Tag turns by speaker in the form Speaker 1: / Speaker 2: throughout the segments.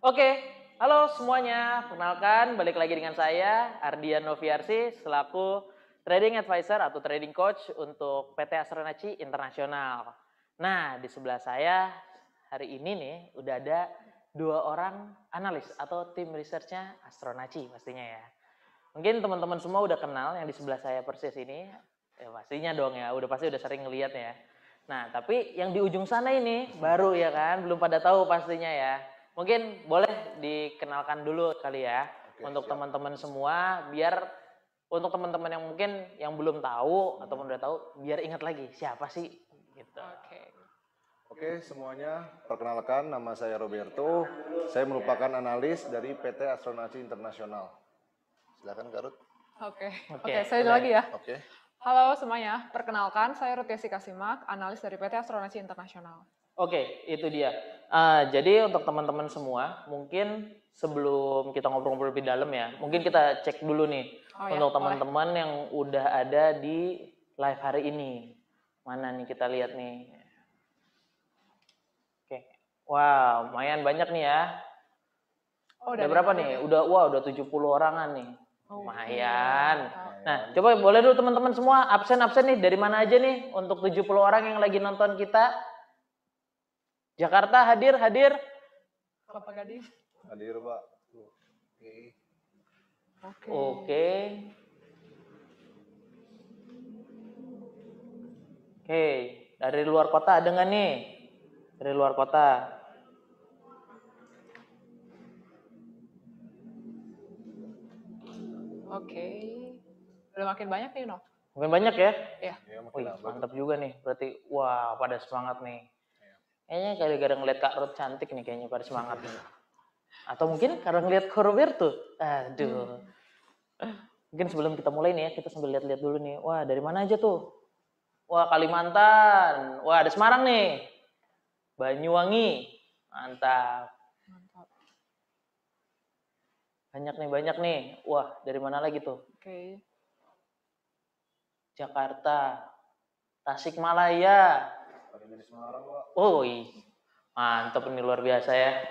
Speaker 1: Oke, halo semuanya. Perkenalkan, balik lagi dengan saya, Ardian Noviarsi, selaku Trading Advisor atau Trading Coach untuk PT Astronaci Internasional. Nah, di sebelah saya hari ini nih, udah ada 2 orang analis atau tim researchnya Astronaci pastinya ya. Mungkin teman-teman semua udah kenal yang di sebelah saya persis ini, ya pastinya dong ya, udah sering ngeliat ya. Nah, tapi yang di ujung sana ini baru ya kan, belum pada tahu pastinya ya. Mungkin boleh dikenalkan dulu kali ya.
Speaker 2: Oke,
Speaker 1: Untuk
Speaker 2: siap.
Speaker 1: teman-teman semua, biar untuk teman-teman yang mungkin yang belum tahu ataupun udah tahu, biar ingat lagi siapa sih gitu.
Speaker 2: Oke, semuanya. Perkenalkan, nama saya Roberto. Saya merupakan analis dari PT Astronaci Internasional. Silakan, Garut.
Speaker 3: Oke, saya
Speaker 1: boleh.
Speaker 3: lagi ya.
Speaker 2: Oke.
Speaker 3: Halo semuanya, perkenalkan saya Rutia Sikasimak, analis dari PT Astronaci Internasional.
Speaker 1: Oke, itu dia. Jadi untuk teman-teman semua, mungkin sebelum kita ngobrol-ngobrol lebih dalam ya, mungkin kita cek dulu nih untuk teman-teman yang udah ada di live hari ini. Mana nih kita lihat nih. Oke. Wow, lumayan banyak nih ya. Udah berapa nih? Udah 70 orangan nih. Lumayan. Nah, coba boleh dulu teman-teman semua absen-absen nih dari mana aja nih untuk 70 orang yang lagi nonton kita. Jakarta hadir.
Speaker 3: Kelapa Gading.
Speaker 2: Hadir, Pak.
Speaker 1: Oke. Oke, dari luar kota ada nggak nih? Dari luar kota.
Speaker 3: Oke. Udah makin banyak nih, Nov.
Speaker 1: Mungkin banyak ya?
Speaker 3: Iya.
Speaker 1: Wih, mantap juga nih. Berarti, wah pada semangat nih. Kayaknya gara-gara ngeliat Kak Ruth cantik nih kayaknya pada semangat nih. Atau mungkin karena ngeliat Kak Roberto. Aduh. Mungkin sebelum kita mulai nih ya, kita sambil lihat-lihat dulu nih. Wah, dari mana aja tuh? Wah, Kalimantan. Wah, ada Semarang nih. Banyuwangi. Mantap. Banyak nih. Wah, dari mana lagi tuh?
Speaker 3: Oke.
Speaker 1: Jakarta. Tasikmalaya. Oh, mantap ini luar biasa ya.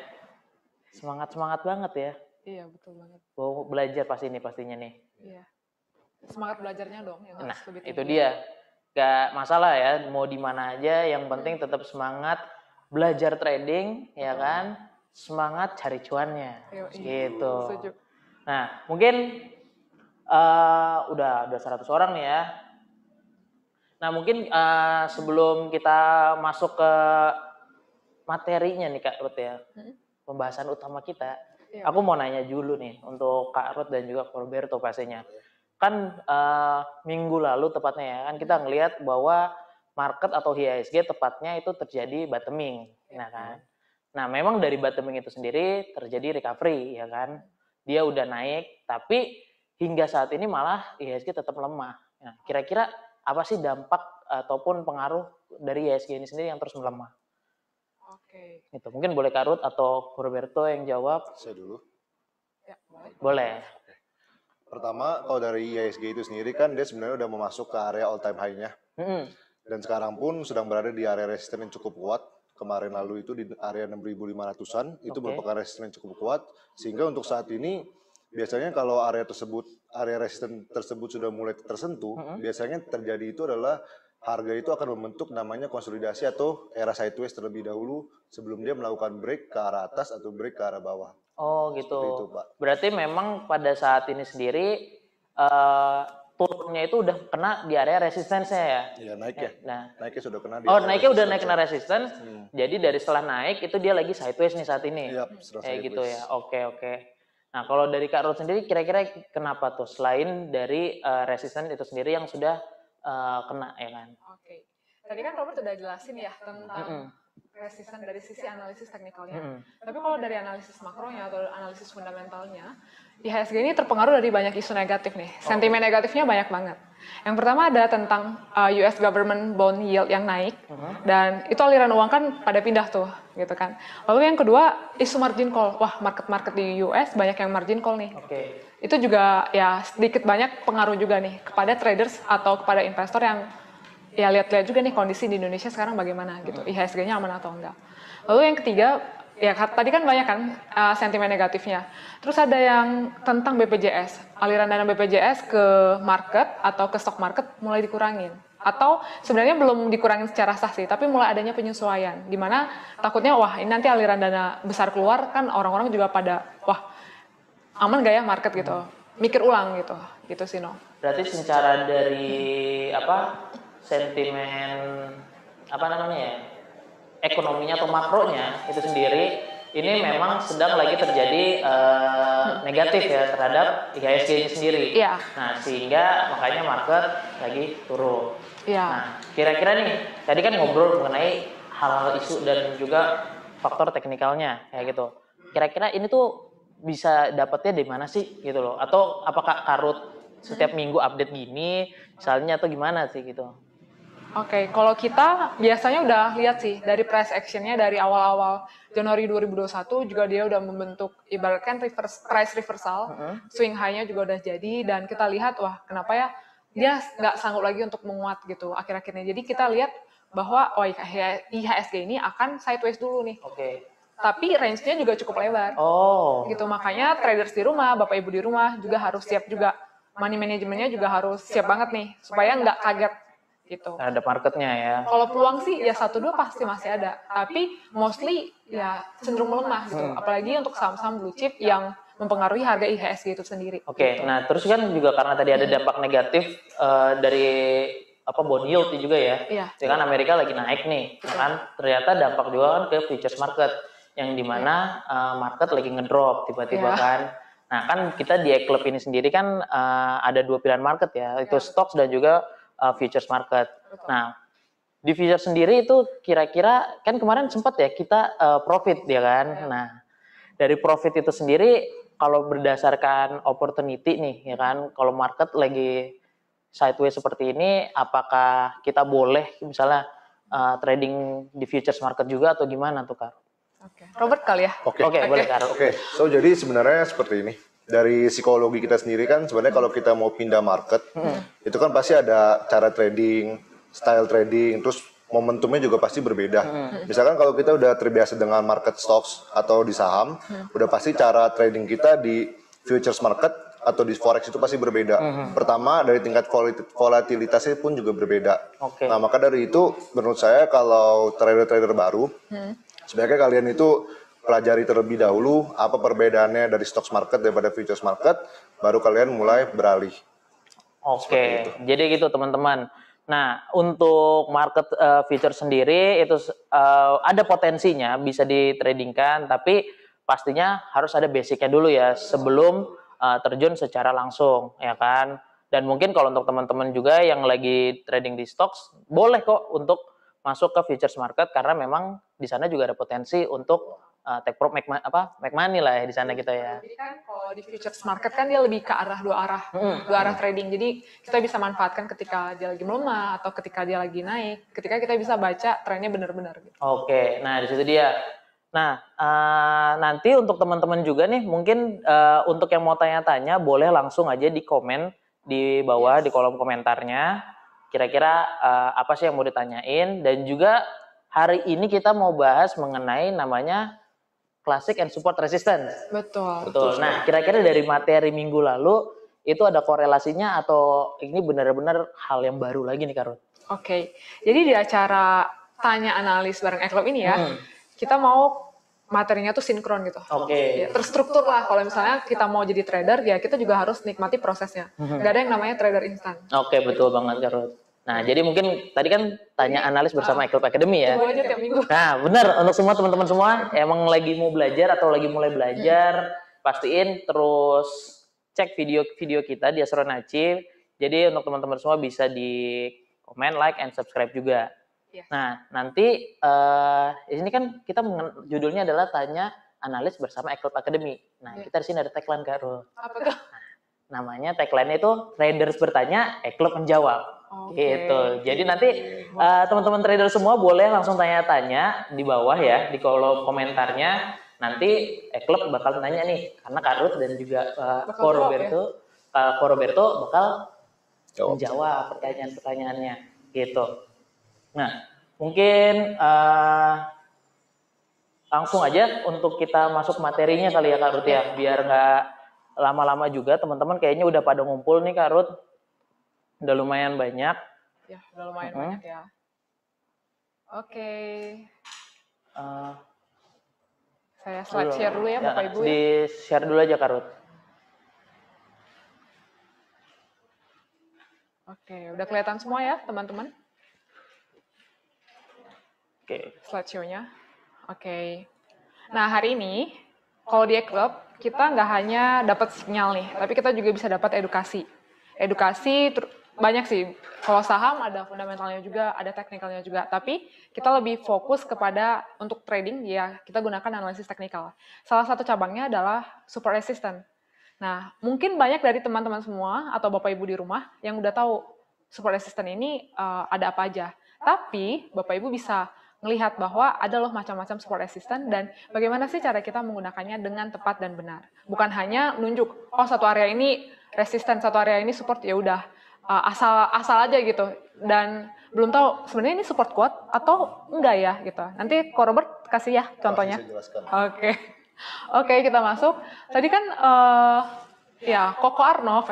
Speaker 1: Semangat banget ya.
Speaker 3: Iya, betul banget.
Speaker 1: Mau belajar pastinya nih.
Speaker 3: Iya. Semangat belajarnya dong yang
Speaker 1: Nah,
Speaker 3: harus lebih tinggi.
Speaker 1: itu dia. Gak masalah ya, mau di mana aja, yang penting tetap semangat belajar trading, ya kan? Semangat cari cuannya. Gitu.
Speaker 3: Setuju.
Speaker 1: Nah, mungkin udah 100 orang nih ya. Nah, mungkin sebelum kita masuk ke materinya nih Kak Ruth ya, pembahasan utama kita, aku mau nanya dulu nih untuk Kak Ruth dan juga Kak Roberto pastinya. Kan minggu lalu tepatnya ya, kan kita ngelihat bahwa market atau IHSG tepatnya itu terjadi bottoming, nah kan. Nah, memang dari bottoming itu sendiri terjadi recovery ya kan. Dia udah naik, tapi hingga saat ini malah IHSG tetap lemah. Nah, kira-kira apa sih dampak ataupun pengaruh dari IHSG ini sendiri yang terus melemah?
Speaker 3: Oke.
Speaker 1: Gitu. Mungkin boleh Kak Ruth atau Roberto yang jawab.
Speaker 2: Saya dulu.
Speaker 3: Ya,
Speaker 1: boleh.
Speaker 2: Pertama, kalau dari IHSG itu sendiri kan dia sebenarnya udah mau masuk ke area all time high-nya. Dan sekarang pun sedang berada di area resisten yang cukup kuat. Kemarin lalu itu di area 6.500-an, itu merupakan resisten yang cukup kuat. Sehingga untuk saat ini, biasanya kalau area resisten tersebut sudah mulai tersentuh, biasanya terjadi itu adalah harga itu akan membentuk namanya konsolidasi atau era sideways terlebih dahulu sebelum dia melakukan break ke arah atas atau break ke arah bawah.
Speaker 1: Oh gitu.
Speaker 2: Itu, Pak.
Speaker 1: Berarti memang pada saat ini sendiri turunnya itu udah kena di area resistensnya ya?
Speaker 2: Iya, naik ya.
Speaker 1: Nah,
Speaker 2: naiknya sudah kena di
Speaker 1: naiknya udah naik kena resistance. Jadi dari setelah naik itu dia lagi sideways nih saat ini.
Speaker 2: Iya,
Speaker 1: kayak gitu ya. Oke. Nah, kalau dari Kak Ruth sendiri kira-kira kenapa tuh selain dari resistance itu sendiri yang sudah kena ya kan?
Speaker 3: Oke. Tadi kan Robert udah jelasin ya tentang resisten dari sisi analisis teknikalnya. Tapi kalau dari analisis makronya atau analisis fundamentalnya, IHSG ini terpengaruh dari banyak isu negatif nih. Sentimen negatifnya banyak banget. Yang pertama ada tentang US government bond yield yang naik, dan itu aliran uang kan pada pindah tuh, gitu kan. Lalu yang kedua, isu margin call. Wah, market di US banyak yang margin call nih. Itu juga ya sedikit banyak pengaruh juga nih kepada traders atau kepada investor yang ya lihat-lihat juga nih kondisi di Indonesia sekarang bagaimana gitu, IHSG-nya aman atau enggak. Lalu yang ketiga Ya, tadi kan banyak kan sentimen negatifnya. Terus ada yang tentang BPJS. Aliran dana BPJS ke market atau ke stock market mulai dikurangin. Atau sebenarnya belum dikurangin secara sah sih, tapi mulai adanya penyesuaian. Dimana takutnya, wah ini nanti aliran dana besar keluar, kan orang-orang juga pada, wah aman gak ya market gitu. Mikir ulang gitu. Gitu sih, No.
Speaker 1: Berarti secara dari sentimen ekonominya atau makronya itu sendiri ini memang sedang lagi terjadi negatif ya terhadap IHSG ini sendiri.
Speaker 3: Iya.
Speaker 1: Nah, sehingga makanya market lagi turun.
Speaker 3: Iya.
Speaker 1: Nah, kira-kira nih tadi kan ngobrol mengenai hal-hal isu dan juga faktor teknikalnya kayak gitu. Kira-kira ini tuh bisa dapetnya di mana sih gitu loh? Atau apakah Karut setiap minggu update gini misalnya atau gimana sih gitu?
Speaker 3: Oke, kalau kita biasanya udah lihat sih dari price action-nya dari awal-awal Januari 2021 juga dia udah membentuk ibaratkan price reversal, swing high-nya juga udah jadi dan kita lihat wah kenapa ya dia nggak sanggup lagi untuk menguat gitu akhir-akhirnya. Jadi kita lihat bahwa IHSG ini akan sideways dulu nih.
Speaker 1: Oke.
Speaker 3: Tapi range-nya juga cukup lebar.
Speaker 1: Oh.
Speaker 3: Gitu makanya traders di rumah, Bapak Ibu di rumah juga harus siap juga. Money manajemennya juga harus siap banget nih supaya nggak kaget gitu.
Speaker 1: Ada marketnya ya.
Speaker 3: Kalau peluang sih ya 1-2 pasti masih ada, tapi mostly ya cenderung melemah gitu. Apalagi untuk saham-saham blue chip yang mempengaruhi harga IHSG itu sendiri.
Speaker 1: Oke,
Speaker 3: gitu.
Speaker 1: nah terus kan juga karena tadi ada dampak negatif dari bond yield juga ya.
Speaker 3: Iya.
Speaker 1: Ya kan Amerika lagi naik nih, kan ternyata dampak juga kan ke futures market yang dimana market lagi ngedrop tiba-tiba kan. Nah kan kita di Club ini sendiri kan ada 2 pilihan market ya, itu stocks dan juga futures market. Nah, di futures sendiri itu kira-kira kan kemarin sempat ya kita profit ya kan. Nah, dari profit itu sendiri kalau berdasarkan opportunity nih ya kan, kalau market lagi sideways seperti ini, apakah kita boleh misalnya trading di futures market juga atau gimana tuh Kak?
Speaker 3: Oke. Robert kali ya?
Speaker 2: Oke,
Speaker 1: boleh Kak.
Speaker 2: Oke, so jadi sebenarnya seperti ini. Dari psikologi kita sendiri kan sebenarnya kalau kita mau pindah market, itu kan pasti ada cara trading, style trading, terus momentumnya juga pasti berbeda. Misalkan kalau kita udah terbiasa dengan market stocks atau di saham, udah pasti cara trading kita di futures market atau di forex itu pasti berbeda. Pertama dari tingkat volatilitasnya pun juga berbeda. Nah maka dari itu menurut saya kalau trader-trader baru, sebaiknya kalian itu pelajari terlebih dahulu apa perbedaannya dari stocks market daripada futures market, baru kalian mulai beralih.
Speaker 1: Oke, jadi gitu teman-teman. Nah, untuk market futures sendiri itu ada potensinya bisa ditradingkan, tapi pastinya harus ada basicnya dulu ya sebelum terjun secara langsung, ya kan? Dan mungkin kalau untuk teman-teman juga yang lagi trading di stocks, boleh kok untuk masuk ke futures market karena memang di sana juga ada potensi untuk take profit make money lah ya di sana kita ya.
Speaker 3: Jadi kan kalau di futures market kan dia lebih ke arah dua arah trading. Jadi kita bisa manfaatkan ketika dia lagi melemah atau ketika dia lagi naik. Ketika kita bisa baca trennya benar-benar. Gitu.
Speaker 1: Oke, nah di situ dia. Nah nanti untuk teman-teman juga nih mungkin untuk yang mau tanya-tanya boleh langsung aja di komen di bawah di kolom komentarnya. Kira-kira apa sih yang mau ditanyain dan juga hari ini kita mau bahas mengenai namanya Classic and Support Resistance.
Speaker 3: Betul.
Speaker 1: Nah, kira-kira dari materi minggu lalu itu ada korelasinya atau ini benar-benar hal yang baru lagi nih Karun?
Speaker 3: Oke. Jadi di acara tanya analis bareng Eklub ini ya, kita mau materinya tuh sinkron gitu. Ya, terstruktur lah. Kalau misalnya kita mau jadi trader, ya kita juga harus nikmati prosesnya. Gak ada yang namanya trader instan.
Speaker 1: Oke, betul banget Karun. Nah, jadi mungkin tadi kan tanya analis bersama Eklub Academy ya.
Speaker 3: Tunggu aja tiap minggu.
Speaker 1: Nah, benar untuk semua teman-teman semua emang lagi mau belajar atau lagi mulai belajar, pastiin terus cek video-video kita di Astronaci. Jadi untuk teman-teman semua bisa di komen, like, and subscribe juga. Nah, nanti ini kan kita judulnya adalah tanya analis bersama Eklub Academy. Nah, kita di sini ada tagline Kak Ro.
Speaker 3: Apa tuh?
Speaker 1: Namanya tagline itu traders bertanya, Eklub menjawab. Gitu. Jadi nanti teman-teman trader semua boleh langsung tanya-tanya di bawah ya di kolom komentarnya. Nanti Eklub bakal nanya nih karena Karut dan juga Ko Roberto bakal menjawab pertanyaan-pertanyaannya gitu. Nah, mungkin langsung aja untuk kita masuk materinya kali ya Kak Ruth ya, biar nggak lama-lama juga. Teman-teman kayaknya udah pada ngumpul nih Kak Ruth, udah lumayan banyak.
Speaker 3: Ya, udah lumayan banyak ya. Oke. Saya slide share dulu ya Bapak Ibu ya.
Speaker 1: Di share dulu aja Kak Ruth.
Speaker 3: Oke, udah kelihatan semua ya teman-teman?
Speaker 1: Oke.
Speaker 3: Slideshow-nya. Oke. Nah, hari ini kalau di eClub kita nggak hanya dapat sinyal nih, tapi kita juga bisa dapat edukasi. Edukasi banyak sih. Kalau saham ada fundamentalnya juga, ada teknikalnya juga. Tapi kita lebih fokus kepada untuk trading ya kita gunakan analisis teknikal. Salah satu cabangnya adalah super resistant. Nah, mungkin banyak dari teman-teman semua atau Bapak Ibu di rumah yang udah tahu super resistant ini ada apa aja. Tapi Bapak Ibu bisa melihat bahwa ada loh macam-macam support resistant dan bagaimana sih cara kita menggunakannya dengan tepat dan benar. Bukan hanya nunjuk, oh satu area ini resisten, satu area ini support, ya udah asal aja gitu. Dan belum tahu sebenarnya ini support kuat atau enggak ya gitu. Nanti Ko Robert kasih ya contohnya. Oke, kita masuk. Tadi kan ya Koko Arnov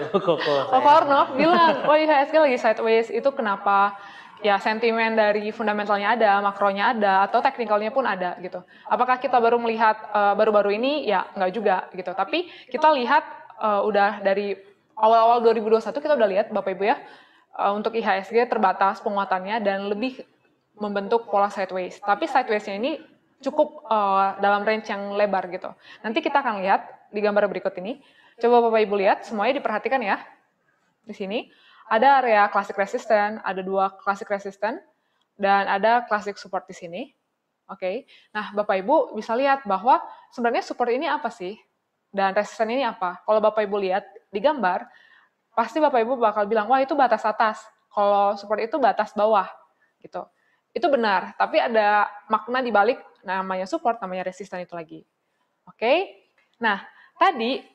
Speaker 3: Koko Arnov bilang, oh IHSG lagi sideways, itu kenapa? Ya sentimen dari fundamentalnya ada, makronya ada, atau teknikalnya pun ada gitu. Apakah kita baru melihat baru-baru ini? Ya enggak juga gitu. Tapi kita lihat udah dari awal-awal 2021 kita udah lihat Bapak Ibu ya, untuk IHSG terbatas penguatannya dan lebih membentuk pola sideways. Tapi sideways-nya ini cukup dalam range yang lebar gitu. Nanti kita akan lihat di gambar berikut ini. Coba Bapak Ibu lihat, semuanya diperhatikan ya. Di sini ada area classic resistance, ada 2 classic resistance, dan ada classic support di sini. Oke. Nah, Bapak Ibu bisa lihat bahwa sebenarnya support ini apa sih? Dan resistance ini apa? Kalau Bapak Ibu lihat di gambar, pasti Bapak Ibu bakal bilang, wah itu batas atas. Kalau support itu batas bawah. Gitu. Itu benar, tapi ada makna di balik namanya support, namanya resistance itu lagi. Oke. Nah, tadi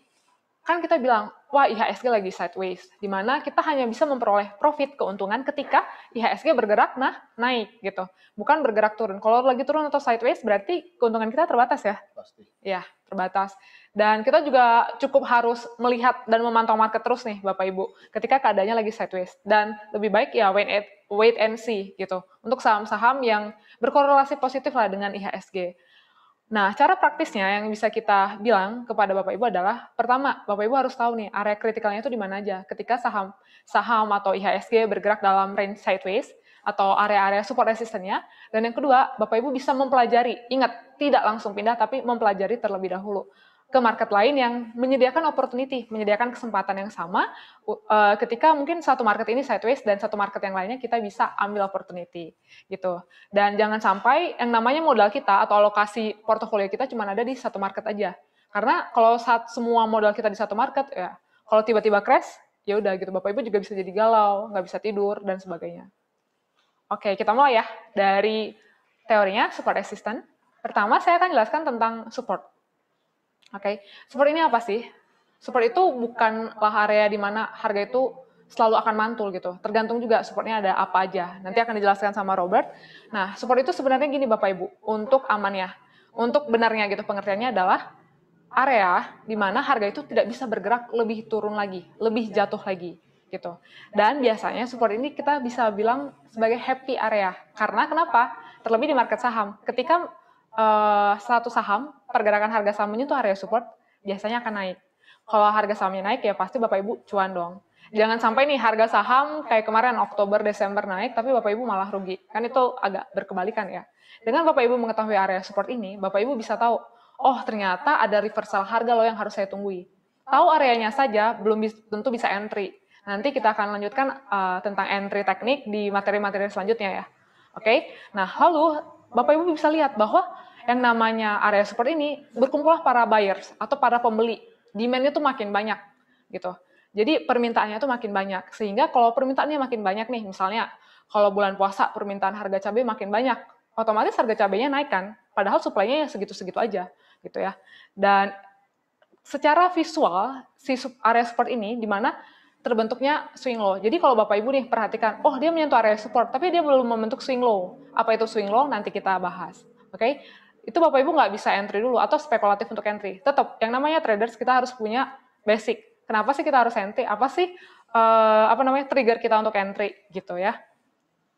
Speaker 3: kan kita bilang, wah IHSG lagi sideways, di mana kita hanya bisa memperoleh profit, keuntungan ketika IHSG bergerak naik gitu, bukan bergerak turun. Kalau lagi turun atau sideways berarti keuntungan kita terbatas ya? Pasti. Ya, terbatas. Dan kita juga cukup harus melihat dan memantau market terus nih Bapak Ibu, ketika keadaannya lagi sideways. Dan lebih baik ya wait and see gitu, untuk saham-saham yang berkorelasi positif lah dengan IHSG. Nah, cara praktisnya yang bisa kita bilang kepada Bapak Ibu adalah, pertama, Bapak Ibu harus tahu nih, area kritikalnya itu di mana aja. Ketika saham atau IHSG bergerak dalam range sideways, atau area-area support resistance-nya. Dan yang kedua, Bapak Ibu bisa mempelajari. Ingat, tidak langsung pindah, tapi mempelajari terlebih dahulu ke market lain yang menyediakan opportunity, menyediakan kesempatan yang sama ketika mungkin satu market ini sideways dan satu market yang lainnya kita bisa ambil opportunity gitu. Dan jangan sampai yang namanya modal kita atau alokasi portofolio kita cuma ada di satu market aja. Karena kalau semua modal kita di satu market ya, kalau tiba-tiba crash ya udah gitu, Bapak Ibu juga bisa jadi galau, nggak bisa tidur dan sebagainya. Oke, kita mulai ya dari teorinya support resistance. Pertama saya akan jelaskan tentang support. Oke, support ini apa sih? Support itu bukanlah area di mana harga itu selalu akan mantul gitu. Tergantung juga supportnya ada apa aja. Nanti akan dijelaskan sama Robert. Nah, support itu sebenarnya gini Bapak Ibu, untuk amannya, untuk benarnya gitu pengertiannya adalah area di mana harga itu tidak bisa bergerak lebih turun lagi, lebih jatuh lagi gitu. Dan biasanya support ini kita bisa bilang sebagai happy area. Karena kenapa? Terlebih di market saham. Ketika satu saham, pergerakan harga saham menyentuh area support, biasanya akan naik. Kalau harga sahamnya naik, ya pasti Bapak Ibu cuan dong. Jangan sampai nih harga saham kayak kemarin Oktober, Desember naik, tapi Bapak Ibu malah rugi. Kan itu agak berkebalikan ya. Dengan Bapak Ibu mengetahui area support ini, Bapak Ibu bisa tahu, oh ternyata ada reversal harga loh yang harus saya tunggui. Tahu areanya saja, belum tentu bisa entry. Nanti kita akan lanjutkan tentang entry teknik di materi-materi selanjutnya ya. Oke, nah lalu Bapak Ibu bisa lihat bahwa yang namanya area support ini berkumpullah para buyers atau para pembeli. Demand-nya tuh makin banyak gitu. Jadi permintaannya tuh makin banyak. Sehingga kalau permintaannya makin banyak nih, misalnya kalau bulan puasa permintaan harga cabai makin banyak, otomatis harga cabainya naik kan. Padahal supply-nya ya segitu-segitu aja gitu ya. Dan secara visual si area support ini di mana terbentuknya swing low. Jadi kalau Bapak Ibu nih perhatikan, oh dia menyentuh area support, tapi dia belum membentuk swing low. Apa itu swing low? Nanti kita bahas. Oke? itu Bapak Ibu nggak bisa entry dulu atau spekulatif untuk entry. Tetap yang namanya traders kita harus punya basic. Kenapa sih kita harus entry? Apa sih trigger kita untuk entry gitu ya.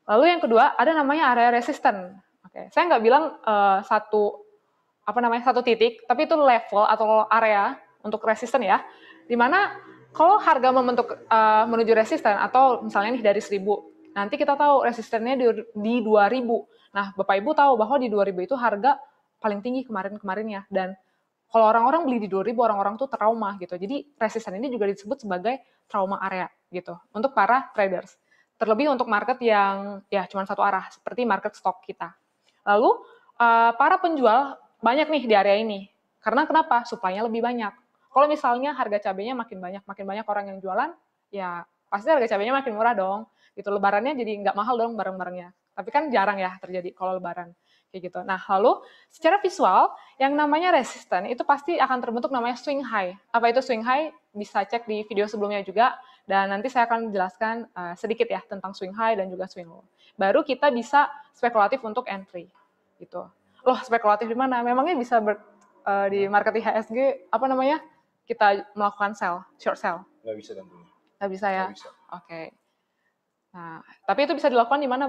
Speaker 3: Lalu yang kedua ada namanya area resisten. Oke, saya nggak bilang satu titik, tapi itu level atau area untuk resisten ya. Dimana kalau harga membentuk menuju resisten atau misalnya nih dari 1000, nanti kita tahu resistennya di 2000. Nah, Bapak Ibu tahu bahwa di 2000 itu harga paling tinggi kemarin-kemarinnya. Dan kalau orang-orang beli di 2000, orang-orang tuh trauma gitu. Jadi resisten ini juga disebut sebagai trauma area gitu untuk para traders. Terlebih untuk market yang ya cuma satu arah, seperti market stock kita. Lalu para penjual banyak nih di area ini. Karena kenapa? Supply-nya lebih banyak. Kalau misalnya harga cabenya makin banyak orang yang jualan, ya pasti harga cabenya makin murah dong. Gitu, lebarannya jadi nggak mahal dong barang-barangnya. Tapi kan jarang ya terjadi kalau lebaran. Kayak gitu. Nah, lalu secara visual, yang namanya resisten itu pasti akan terbentuk namanya swing high. Apa itu swing high? Bisa cek di video sebelumnya juga. Dan nanti saya akan menjelaskan sedikit ya tentang swing high dan juga swing low. Baru kita bisa spekulatif untuk entry. Gitu. Loh, spekulatif di mana? Memangnya bisa di market IHSG kita melakukan short sell?
Speaker 2: Nggak bisa tentunya.
Speaker 3: Nggak bisa ya?
Speaker 2: Nggak bisa.
Speaker 3: Oke. Nah, tapi itu bisa dilakukan di mana,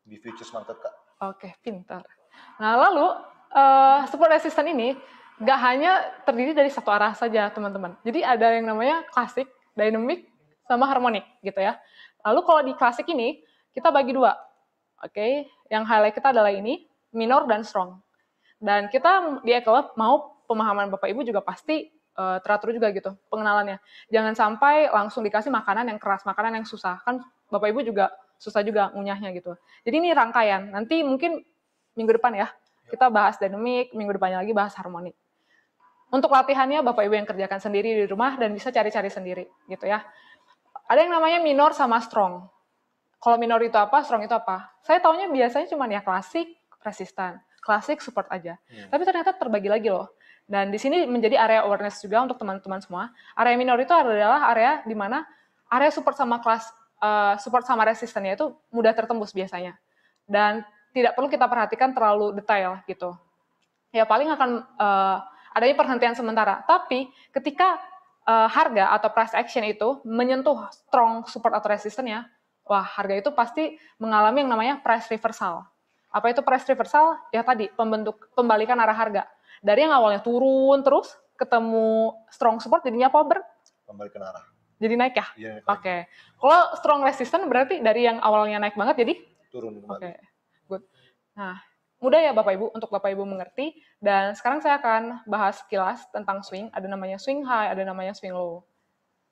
Speaker 2: Di futures market, Kak.
Speaker 3: Oke, pintar. Nah, lalu support resistance ini nggak hanya terdiri dari satu arah saja, teman-teman. Jadi ada yang namanya klasik, dynamic, sama harmonic gitu ya. Lalu kalau di klasik ini, kita bagi dua. Oke, yang highlight kita adalah ini, minor dan strong. Dan kita di Ekelab mau pemahaman Bapak Ibu juga pasti teratur juga gitu pengenalannya. Jangan sampai langsung dikasih makanan yang keras, makanan yang susah. Kan Bapak Ibu juga susah juga ngunyahnya gitu. Jadi ini rangkaian. Nanti mungkin minggu depan ya, kita bahas dynamic, minggu depannya lagi bahas harmonik. Untuk latihannya Bapak Ibu yang kerjakan sendiri di rumah dan bisa cari-cari sendiri gitu ya. Ada yang namanya minor sama strong. Kalau minor itu apa, strong itu apa? Saya taunya biasanya cuma ya klasik, resistan, klasik, support aja. Tapi ternyata terbagi lagi loh. Dan di sini menjadi area awareness juga untuk teman-teman semua. Area minor itu adalah area di mana area support sama support sama resistannya itu mudah tertembus biasanya. Dan tidak perlu kita perhatikan terlalu detail gitu. Ya paling akan adanya perhentian sementara. Tapi ketika harga atau price action itu menyentuh strong support atau resistannya, wah harga itu pasti mengalami yang namanya price reversal. Apa itu price reversal? Ya tadi, pembalikan arah harga. Dari yang awalnya turun terus, ketemu strong support, jadinya apa,
Speaker 2: Pembalikan arah.
Speaker 3: Jadi naik ya?
Speaker 2: Iya.
Speaker 3: Oke. Kalau strong resistance berarti dari yang awalnya naik banget jadi?
Speaker 2: Turun kembali.
Speaker 3: Oke, good. Nah, mudah ya Bapak Ibu untuk Bapak Ibu mengerti. Dan sekarang saya akan bahas sekilas tentang swing. Ada namanya swing high, ada namanya swing low.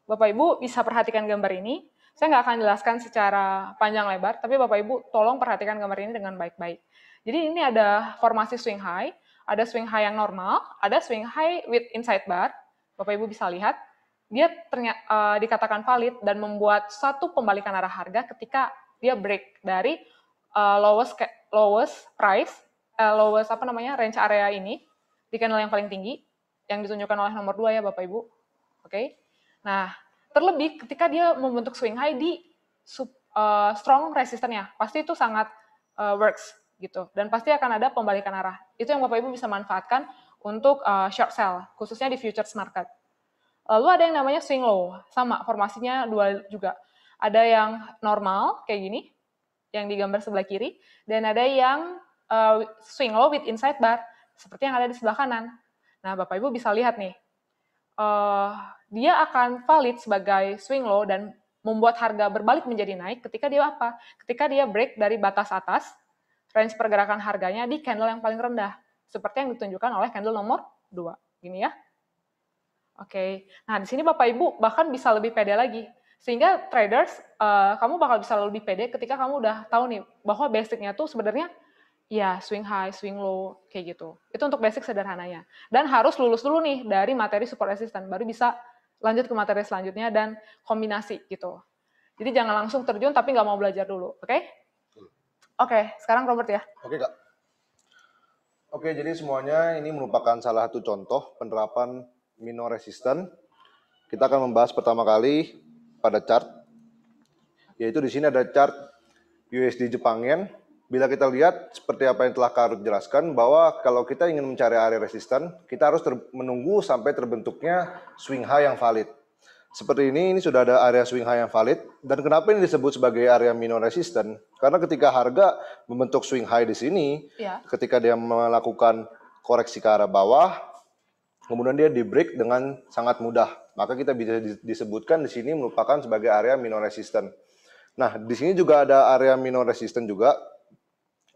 Speaker 3: Bapak Ibu bisa perhatikan gambar ini. Saya nggak akan jelaskan secara panjang lebar, tapi Bapak Ibu tolong perhatikan gambar ini dengan baik-baik. Jadi ini ada formasi swing high, ada swing high yang normal, ada swing high with inside bar. Bapak Ibu bisa lihat, dia dikatakan valid dan membuat satu pembalikan arah harga ketika dia break dari lowest range area ini di candle yang paling tinggi yang ditunjukkan oleh nomor 2 ya Bapak Ibu. Oke. Nah, terlebih ketika dia membentuk swing high di strong resistannya, pasti itu sangat works gitu dan pasti akan ada pembalikan arah. Itu yang Bapak Ibu bisa manfaatkan untuk short sell khususnya di futures market. Lalu ada yang namanya swing low, sama formasinya dua juga. Ada yang normal kayak gini, yang digambar sebelah kiri, dan ada yang swing low with inside bar, seperti yang ada di sebelah kanan. Nah, Bapak Ibu bisa lihat nih, dia akan valid sebagai swing low dan membuat harga berbalik menjadi naik ketika dia apa? Ketika dia break dari batas atas, range pergerakan harganya di candle yang paling rendah, seperti yang ditunjukkan oleh candle nomor 2. Gini ya. Oke, nah di sini Bapak Ibu bahkan bisa lebih pede lagi. Sehingga traders, kamu bakal bisa lebih pede ketika kamu udah tahu nih bahwa basicnya tuh sebenarnya ya swing high, swing low, kayak gitu. Itu untuk basic sederhananya. Dan harus lulus dulu nih dari materi support resistance, baru bisa lanjut ke materi selanjutnya dan kombinasi gitu. Jadi jangan langsung terjun tapi nggak mau belajar dulu, oke? Oke, sekarang Robert ya.
Speaker 2: Oke, Kak. Oke, jadi semuanya ini merupakan salah satu contoh penerapan minor resistant. Kita akan membahas pertama kali pada chart, yaitu di sini ada chart USD Jepang Yen bila kita lihat seperti apa yang telah Kak Ruth jelaskan, bahwa kalau kita ingin mencari area resisten, kita harus menunggu sampai terbentuknya swing high yang valid. Seperti ini sudah ada area swing high yang valid. Dan kenapa ini disebut sebagai area minor resisten? Karena ketika harga membentuk swing high di sini, ketika dia melakukan koreksi ke arah bawah, kemudian dia di break dengan sangat mudah. Maka kita bisa disebutkan di sini merupakan sebagai area minor resisten. Nah, di sini juga ada area minor resisten juga,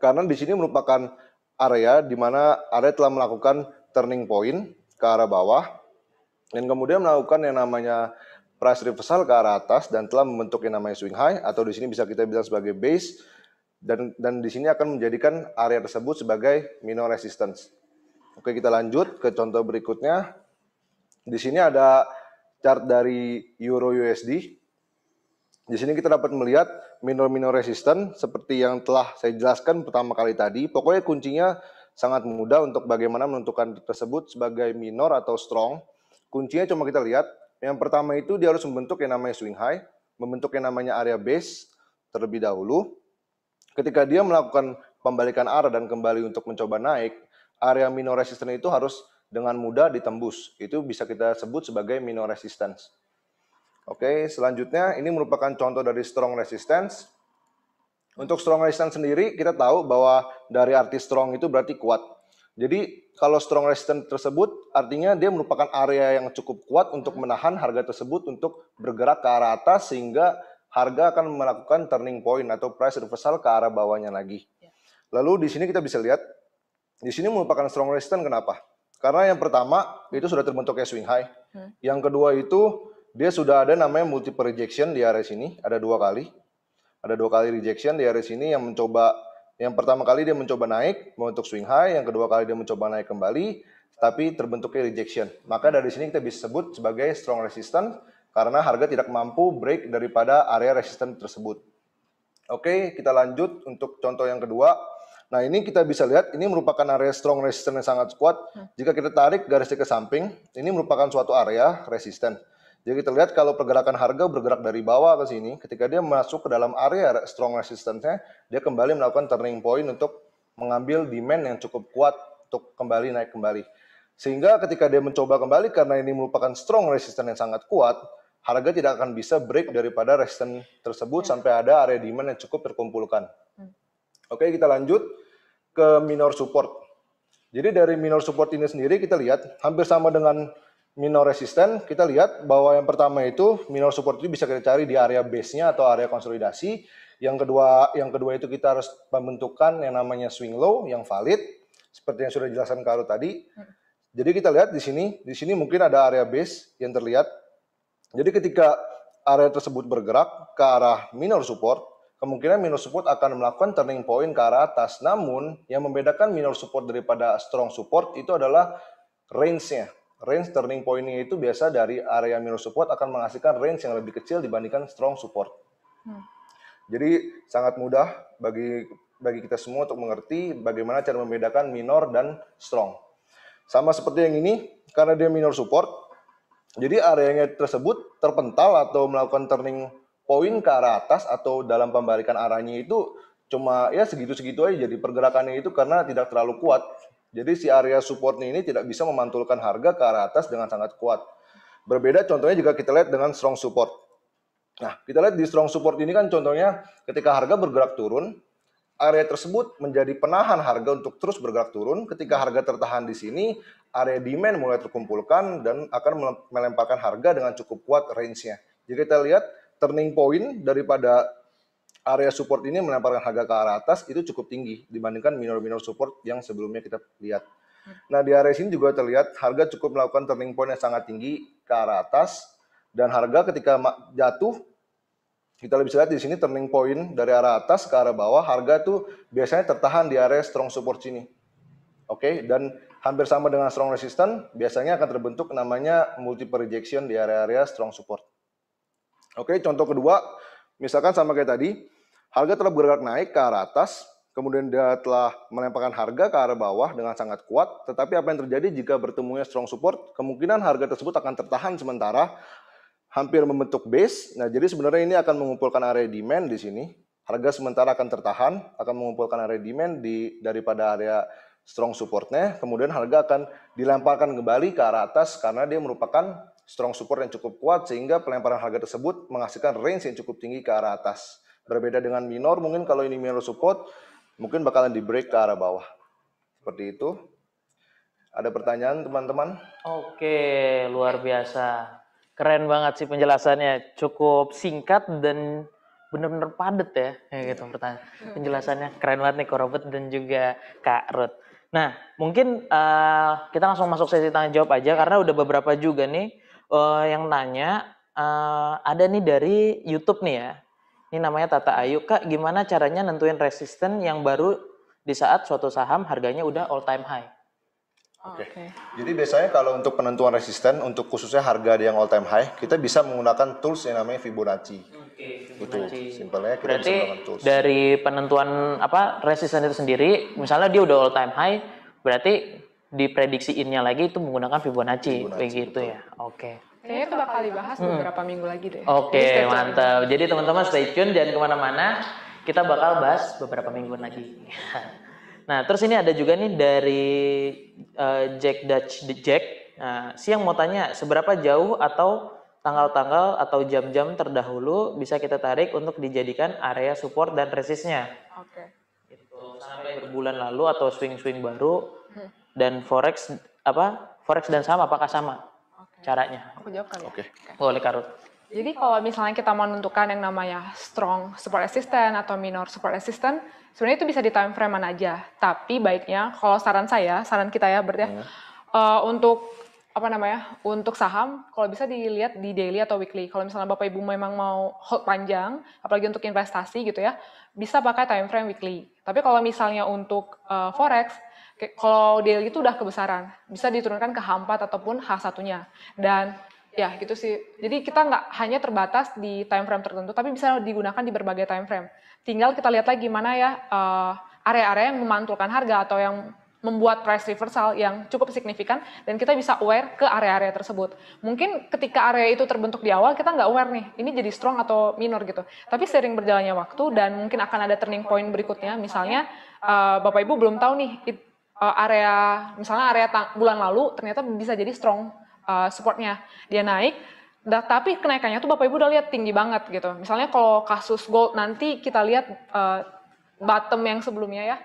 Speaker 2: karena di sini merupakan area di mana area telah melakukan turning point ke arah bawah, dan kemudian melakukan yang namanya price reversal ke arah atas dan telah membentuk yang namanya swing high, atau di sini bisa kita bilang sebagai base, dan di sini akan menjadikan area tersebut sebagai minor resistance. Oke, kita lanjut ke contoh berikutnya. Di sini ada chart dari Euro USD. Di sini kita dapat melihat minor resistance seperti yang telah saya jelaskan pertama kali tadi. Pokoknya kuncinya sangat mudah untuk bagaimana menentukan tersebut sebagai minor atau strong. Kuncinya cuma kita lihat, yang pertama itu dia harus membentuk yang namanya swing high, membentuk yang namanya area base terlebih dahulu. Ketika dia melakukan pembalikan arah dan kembali untuk mencoba naik, area minor resistance itu harus dengan mudah ditembus. Itu bisa kita sebut sebagai minor resistance. Oke, selanjutnya ini merupakan contoh dari strong resistance. Untuk strong resistance sendiri, kita tahu bahwa dari arti strong itu berarti kuat. Jadi kalau strong resistance tersebut artinya dia merupakan area yang cukup kuat untuk menahan harga tersebut untuk bergerak ke arah atas, sehingga harga akan melakukan turning point atau price reversal ke arah bawahnya lagi. Lalu di sini kita bisa lihat, di sini merupakan strong resistance. Kenapa? Karena yang pertama itu sudah terbentuknya swing high. Yang kedua itu dia sudah ada namanya multiple rejection di area sini, ada 2 kali. Ada 2 kali rejection di area sini yang mencoba. Yang pertama kali dia mencoba naik, membentuk swing high. Yang kedua kali dia mencoba naik kembali, tapi terbentuknya rejection. Maka dari sini kita bisa sebut sebagai strong resistance, karena harga tidak mampu break daripada area resistance tersebut. Oke, kita lanjut untuk contoh yang kedua. Nah, ini kita bisa lihat, ini merupakan area strong resistance yang sangat kuat. Jika kita tarik garisnya ke samping, ini merupakan suatu area resisten. Jadi kita lihat kalau pergerakan harga bergerak dari bawah ke sini, ketika dia masuk ke dalam area strong resistance-nya, dia kembali melakukan turning point untuk mengambil demand yang cukup kuat untuk kembali naik kembali. Sehingga ketika dia mencoba kembali, karena ini merupakan strong resistance yang sangat kuat, harga tidak akan bisa break daripada resistance tersebut sampai ada area demand yang cukup terkumpulkan. Oke, kita lanjut ke minor support. Jadi dari minor support ini sendiri kita lihat hampir sama dengan minor resistance. Kita lihat bahwa yang pertama itu minor support itu bisa kita cari di area base-nya atau area konsolidasi. Yang kedua itu kita harus pembentukan yang namanya swing low yang valid, seperti yang sudah dijelaskan Kak Ruth tadi. Jadi kita lihat di sini mungkin ada area base yang terlihat. Jadi ketika area tersebut bergerak ke arah minor support, kemungkinan minor support akan melakukan turning point ke arah atas. Namun yang membedakan minor support daripada strong support itu adalah range-nya. Range turning point-nya itu biasa dari area minor support akan menghasilkan range yang lebih kecil dibandingkan strong support. Jadi sangat mudah bagi kita semua untuk mengerti bagaimana cara membedakan minor dan strong. Sama seperti yang ini, karena dia minor support, jadi areanya tersebut terpental atau melakukan turning point ke arah atas, atau dalam pembalikan arahnya itu cuma ya segitu-segitu aja. Jadi pergerakannya itu karena tidak terlalu kuat. Jadi si area supportnya ini tidak bisa memantulkan harga ke arah atas dengan sangat kuat. Berbeda contohnya jika kita lihat dengan strong support. Nah, kita lihat di strong support ini kan contohnya ketika harga bergerak turun, area tersebut menjadi penahan harga untuk terus bergerak turun. Ketika harga tertahan di sini, area demand mulai terkumpulkan dan akan melemparkan harga dengan cukup kuat range-nya. Jadi kita lihat turning point daripada area support ini melemparkan harga ke arah atas itu cukup tinggi dibandingkan minor support yang sebelumnya kita lihat. Nah, di area sini juga terlihat harga cukup melakukan turning point yang sangat tinggi ke arah atas, dan harga ketika jatuh kita bisa lihat di sini turning point dari arah atas ke arah bawah, harga tuh biasanya tertahan di area strong support sini. Oke, dan hampir sama dengan strong resistance, biasanya akan terbentuk namanya multiple rejection di area-area strong support. Oke, contoh kedua, misalkan sama kayak tadi, harga telah bergerak naik ke arah atas, kemudian dia telah melemparkan harga ke arah bawah dengan sangat kuat, tetapi apa yang terjadi jika bertemunya strong support, kemungkinan harga tersebut akan tertahan sementara, hampir membentuk base. Nah, jadi sebenarnya ini akan mengumpulkan area demand di sini. harga sementara akan tertahan, akan mengumpulkan area demand daripada area strong supportnya, kemudian harga akan dilemparkan kembali ke arah atas karena dia merupakan strong support yang cukup kuat sehingga pelemparan harga tersebut menghasilkan range yang cukup tinggi ke arah atas. Berbeda dengan minor, mungkin kalau ini minor support, mungkin bakalan di break ke arah bawah. Seperti itu. Ada pertanyaan teman-teman?
Speaker 1: Oke, luar biasa. Keren banget sih penjelasannya. Cukup singkat dan benar-benar padat ya. Kayak gitu pertanyaan. Penjelasannya keren banget nih Ko Robert dan juga Kak Ruth. Nah, mungkin kita langsung masuk sesi tanya jawab aja karena udah beberapa juga nih yang nanya. Ada nih dari YouTube nih ya. Ini namanya Tata Ayu. Kak, gimana caranya nentuin resisten yang baru di saat suatu saham harganya udah all time high?
Speaker 2: Oke. Jadi biasanya kalau untuk penentuan resisten, untuk khususnya harga yang all time high, kita bisa menggunakan tools yang namanya Fibonacci.
Speaker 1: Fibonacci.
Speaker 2: Itu simpelnya kita
Speaker 1: Berarti
Speaker 2: bisa menggunakan tools.
Speaker 1: dari penentuan resisten itu sendiri, misalnya dia udah all time high, berarti diprediksiinnya lagi itu menggunakan Fibonacci begitu ya. Oke.
Speaker 3: Kayaknya itu bakal dibahas beberapa minggu lagi deh.
Speaker 1: Oke, mantap. Jadi teman-teman stay tune, jangan kemana-mana. Kita bakal bahas beberapa minggu lagi. Nah, terus ini ada juga nih dari Jack Dutch Jack. Nah, siang mau tanya, seberapa jauh atau tanggal-tanggal atau jam-jam terdahulu bisa kita tarik untuk dijadikan area support dan resistnya?
Speaker 3: Oke.
Speaker 1: Gitu. Sampai berbulan lalu atau swing-swing baru dan forex dan saham apakah sama caranya?
Speaker 3: Aku jawab kali ya.
Speaker 2: Oke.
Speaker 1: Boleh Karut.
Speaker 3: Jadi kalau misalnya kita mau menentukan yang namanya strong support resistance atau minor support resistance, sebenarnya itu bisa di time frame mana aja. Tapi baiknya kalau saran kita ya berarti untuk untuk saham kalau bisa dilihat di daily atau weekly. Kalau misalnya Bapak Ibu memang mau hold panjang, apalagi untuk investasi gitu ya, bisa pakai time frame weekly. Tapi kalau misalnya untuk forex, kalau daily itu udah kebesaran, bisa diturunkan ke H4 ataupun H1-nya. Dan ya gitu sih. Jadi kita nggak hanya terbatas di time frame tertentu, tapi bisa digunakan di berbagai time frame. Tinggal kita lihat lagi mana ya area-area yang memantulkan harga atau yang membuat price reversal yang cukup signifikan dan kita bisa aware ke area-area tersebut. Mungkin ketika area itu terbentuk di awal kita nggak aware nih, ini jadi strong atau minor gitu. Tapi sering berjalannya waktu dan mungkin akan ada turning point berikutnya. Misalnya Bapak Ibu belum tahu nih misalnya area bulan lalu ternyata bisa jadi strong supportnya, dia naik, tapi kenaikannya tuh Bapak Ibu udah lihat tinggi banget gitu. Misalnya kalau kasus gold nanti kita lihat bottom yang sebelumnya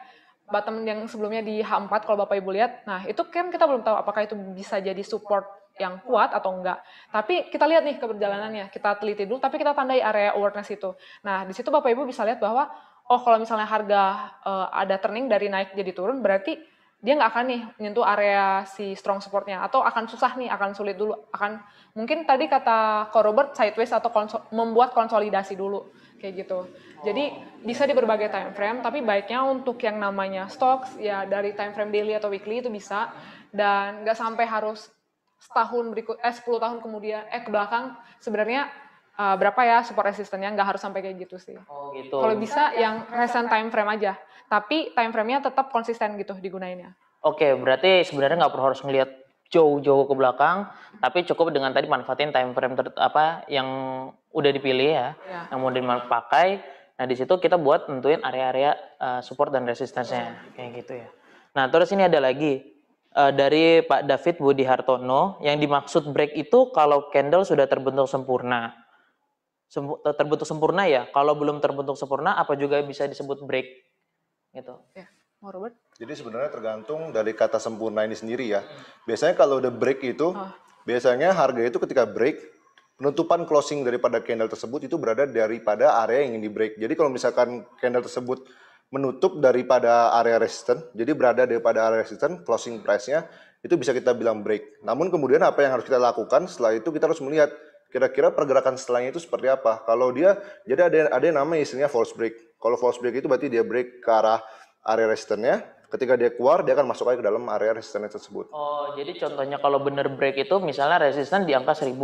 Speaker 3: di H4 kalau Bapak Ibu lihat, nah itu kan kita belum tahu apakah itu bisa jadi support yang kuat atau enggak. Tapi kita lihat nih keberjalanannya, kita teliti dulu, tapi kita tandai area awareness itu. Nah di situ Bapak Ibu bisa lihat bahwa kalau misalnya harga ada turning dari naik jadi turun, berarti dia nggak akan nih menyentuh area si strong supportnya atau akan susah nih, akan sulit dulu, akan mungkin tadi kata Ko Robert sideways atau membuat konsolidasi dulu kayak gitu. Jadi bisa di berbagai time frame, tapi baiknya untuk yang namanya stocks ya dari time frame daily atau weekly itu bisa, dan nggak sampai harus 10 tahun kemudian ke belakang sebenarnya berapa ya support resistennya, nggak harus sampai kayak gitu sih.
Speaker 1: Oh gitu.
Speaker 3: Kalau bisa yang recent time frame aja. Tapi time frame-nya tetap konsisten gitu digunainnya.
Speaker 1: Oke, berarti sebenarnya nggak perlu harus ngelihat jauh-jauh ke belakang, tapi cukup dengan tadi manfaatin time frame yang udah dipilih ya, yang mau dipakai. Nah di situ kita buat nentuin area-area support dan resistance-nya kayak gitu ya. Nah terus ini ada lagi dari Pak David Budi Hartono, yang dimaksud break itu kalau candle sudah terbentuk sempurna. Terbentuk sempurna ya, kalau belum terbentuk sempurna apa juga bisa disebut break? Gitu.
Speaker 3: Ya, mau Robert?
Speaker 2: Jadi sebenarnya tergantung dari kata sempurna ini sendiri ya. Biasanya kalau udah break itu, biasanya harga itu ketika break, penutupan closing daripada candle tersebut itu berada daripada area yang ingin di break. Jadi kalau misalkan candle tersebut menutup daripada area resistance, jadi berada daripada area resistance, closing price-nya itu bisa kita bilang break. Namun kemudian apa yang harus kita lakukan setelah itu, kita harus melihat kira-kira pergerakan setelahnya itu seperti apa. Kalau dia, jadi ada yang namanya istilahnya false break. Kalau false break itu berarti dia break ke arah area resistance-nya. Ketika dia keluar, dia akan masuk lagi ke dalam area resistance tersebut.
Speaker 1: Oh, jadi contohnya kalau bener break itu misalnya resistance di angka 1000.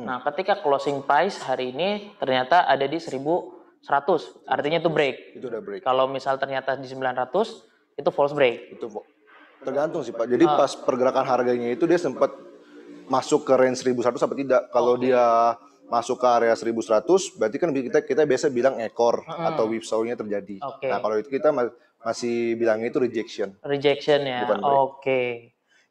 Speaker 1: Nah, ketika closing price hari ini ternyata ada di 1100, artinya itu break.
Speaker 2: Itu udah break.
Speaker 1: Kalau misal ternyata di 900, itu false break.
Speaker 2: Itu tergantung sih Pak. Jadi pas pergerakan harganya itu dia sempat masuk ke range 1100 apa tidak. Kalau dia masuk ke area 1100, berarti kan kita biasa bilang ekor atau whipsaw-nya terjadi. Nah, kalau itu kita masih bilang itu rejection.
Speaker 1: Rejection ya.
Speaker 2: Bukan break.
Speaker 1: Oke.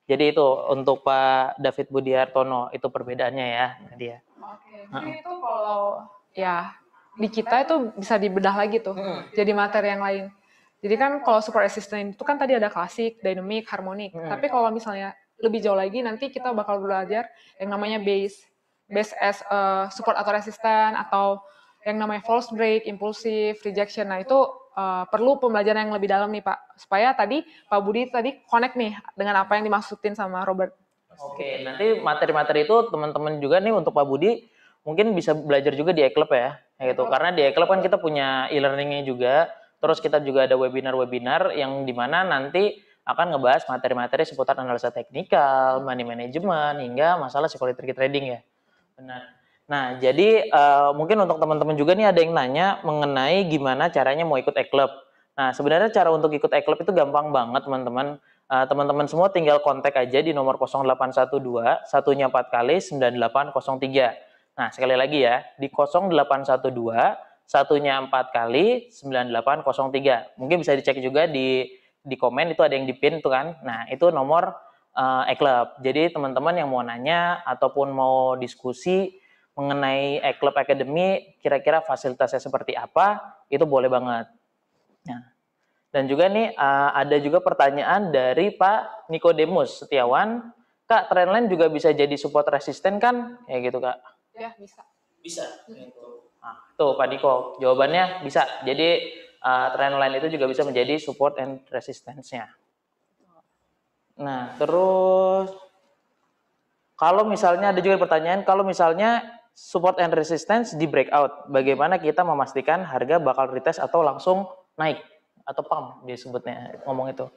Speaker 1: Jadi itu untuk Pak David Budiartono itu perbedaannya ya dia.
Speaker 3: Oke. Jadi itu kalau ya di kita itu bisa dibedah lagi tuh. Jadi materi yang lain. Jadi kan kalau support resistant itu kan tadi ada klasik, dynamic, harmonik. Tapi kalau misalnya lebih jauh lagi nanti kita bakal belajar yang namanya base as support atau resistant, atau yang namanya false break, impulsive, rejection. Nah itu perlu pembelajaran yang lebih dalam nih Pak, supaya tadi Pak Budi tadi connect nih dengan apa yang dimaksudin sama Robert.
Speaker 1: Oke, nanti materi-materi itu teman-teman juga nih untuk Pak Budi mungkin bisa belajar juga di eClub ya, gitu. Karena di eClub kan kita punya e-learningnya juga, terus kita juga ada webinar-webinar yang dimana nanti akan ngebahas materi-materi seputar analisa teknikal, money management, hingga masalah psikologi trading ya. Benar. Nah, jadi mungkin untuk teman-teman juga nih ada yang nanya mengenai gimana caranya mau ikut eClub. Nah, sebenarnya cara untuk ikut eClub itu gampang banget teman-teman. Teman-teman semua tinggal kontak aja di nomor 0812 satunya 4 kali 9803. Nah, sekali lagi ya, di 0812 satunya 4 kali 9803. Mungkin bisa dicek juga di komen itu ada yang di-pin tuh kan. Nah, itu nomor eClub. Jadi teman-teman yang mau nanya ataupun mau diskusi mengenai eClub Academy, kira-kira fasilitasnya seperti apa, itu boleh banget. Nah, dan juga nih ada juga pertanyaan dari Pak Nikodemus Setiawan, Kak, Trendline juga bisa jadi support resisten kan? Ya gitu Kak.
Speaker 3: Ya bisa.
Speaker 1: Bisa. Nah, tuh Pak Niko, jawabannya bisa. Jadi Trendline itu juga bisa menjadi support and resistance-nya. Nah, terus kalau misalnya ada juga pertanyaan, kalau misalnya support and resistance di breakout, bagaimana kita memastikan harga bakal retest atau langsung naik atau pump disebutnya ngomong itu.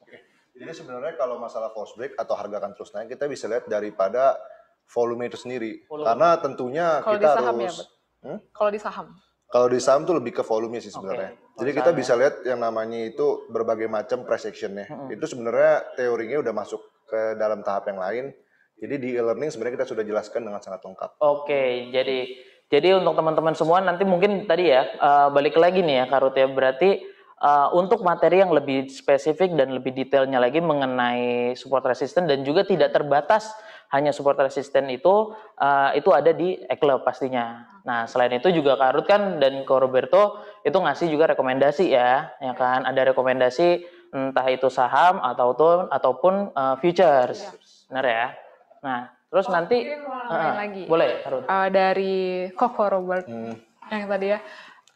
Speaker 2: Oke. Jadi sebenarnya kalau masalah false break atau harga akan terus naik, kita bisa lihat daripada volume itu sendiri. Karena tentunya
Speaker 3: kalau
Speaker 2: kita
Speaker 3: di saham
Speaker 2: harus
Speaker 3: kalau di saham.
Speaker 2: Kalau di saham tuh lebih ke volume sih sebenarnya. Jadi kita bisa lihat yang namanya itu berbagai macam price action-nya. Itu sebenarnya teorinya udah masuk ke dalam tahap yang lain. Jadi di e-learning sebenarnya kita sudah jelaskan dengan sangat lengkap.
Speaker 1: Oke, jadi untuk teman-teman semua nanti mungkin tadi ya balik lagi nih ya Karut ya, berarti untuk materi yang lebih spesifik dan lebih detailnya lagi mengenai support resistance dan juga tidak terbatas hanya support resistance itu ada di eClub pastinya. Nah selain itu juga Karut kan dan Ko Roberto itu ngasih juga rekomendasi ya kan, ada rekomendasi entah itu saham ataupun futures, benar ya. Nah, terus nanti
Speaker 3: lagi.
Speaker 1: Boleh,
Speaker 3: dari Koko Robert yang tadi ya.